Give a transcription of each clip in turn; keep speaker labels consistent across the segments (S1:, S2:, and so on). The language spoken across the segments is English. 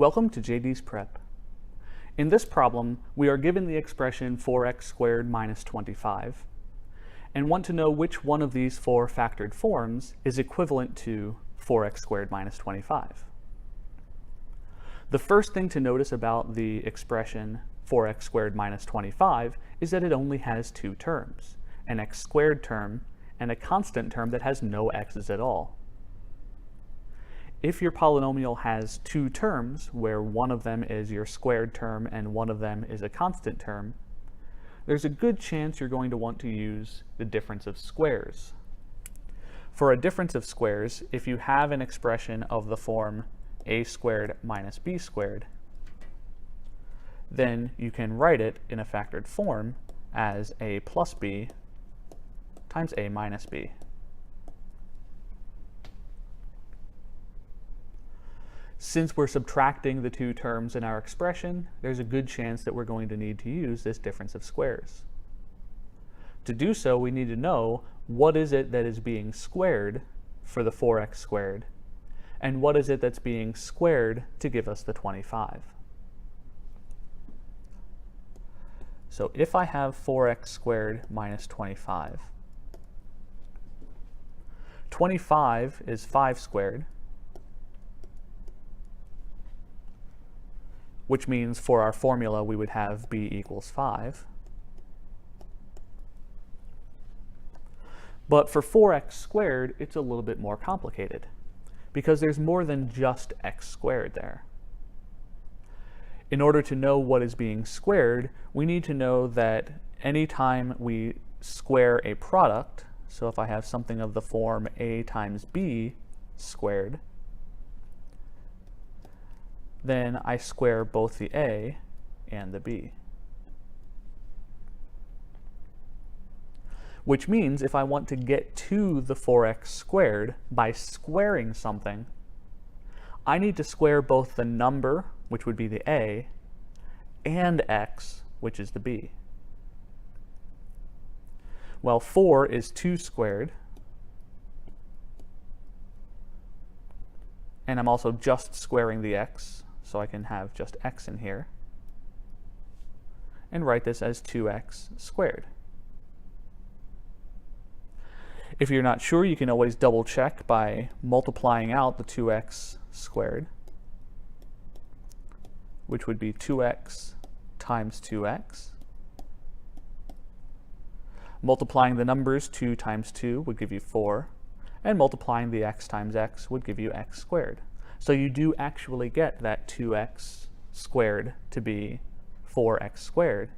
S1: Welcome to JD's Prep. In this problem, we are given the expression 4x squared minus 25, and want to know which one of these four factored forms is equivalent to 4x squared minus 25. The first thing to notice about the expression 4x squared minus 25 is that it only has two terms, an x squared term and a constant term that has no x's at all. If your polynomial has two terms, where one of them is your squared term and one of them is a constant term, there's a good chance you're going to want to use the difference of squares. For a difference of squares, if you have an expression of the form a squared minus b squared, then you can write it in a factored form as a plus b times a minus b. Since we're subtracting the two terms in our expression, there's a good chance that we're going to need to use this difference of squares. To do so, we need to know what is it that is being squared for the 4x squared, and what is it that's being squared to give us the 25. So if I have 4x squared minus 25, 25 is 5 squared, which means for our formula we would have b equals 5. But for 4x squared, it's a little bit more complicated, because there's more than just x squared there. In order to know what is being squared, we need to know that anytime we square a product, so if I have something of the form a times b squared, then I square both the a and the b. Which means if I want to get to the 4x squared by squaring something, I need to square both the number, which would be the a, and x, which is the b. Well, 4 is 2 squared, and I'm also just squaring the x, so I can have just x in here, and write this as 2x squared. If you're not sure, you can always double check by multiplying out the 2x squared, which would be 2x times 2x. Multiplying the numbers 2 times 2 would give you 4, and multiplying the x times x would give you x squared. So you do actually get that 2x squared to be 4x squared.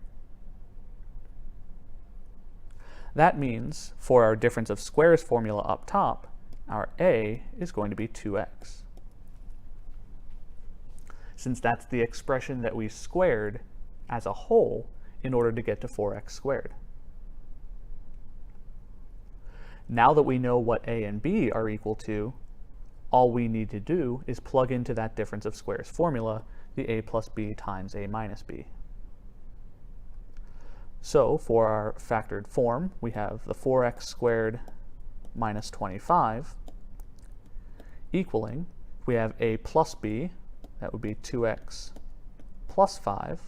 S1: That means for our difference of squares formula up top, our a is going to be 2x. Since that's the expression that we squared as a whole in order to get to 4x squared. Now that we know what a and b are equal to, all we need to do is plug into that difference of squares formula the a plus b times a minus b. So for our factored form, we have the 4x squared minus 25 equaling, if we have a plus b, that would be 2x plus 5,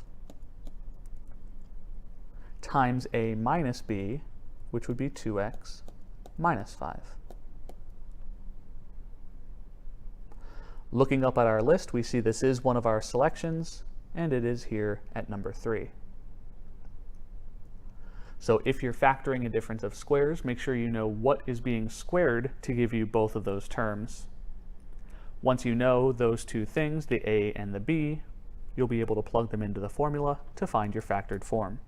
S1: times a minus b, which would be 2x minus 5. Looking up at our list, we see this is one of our selections, and it is here at number 3. So if you're factoring a difference of squares, make sure you know what is being squared to give you both of those terms. Once you know those two things, the a and the b, you'll be able to plug them into the formula to find your factored form.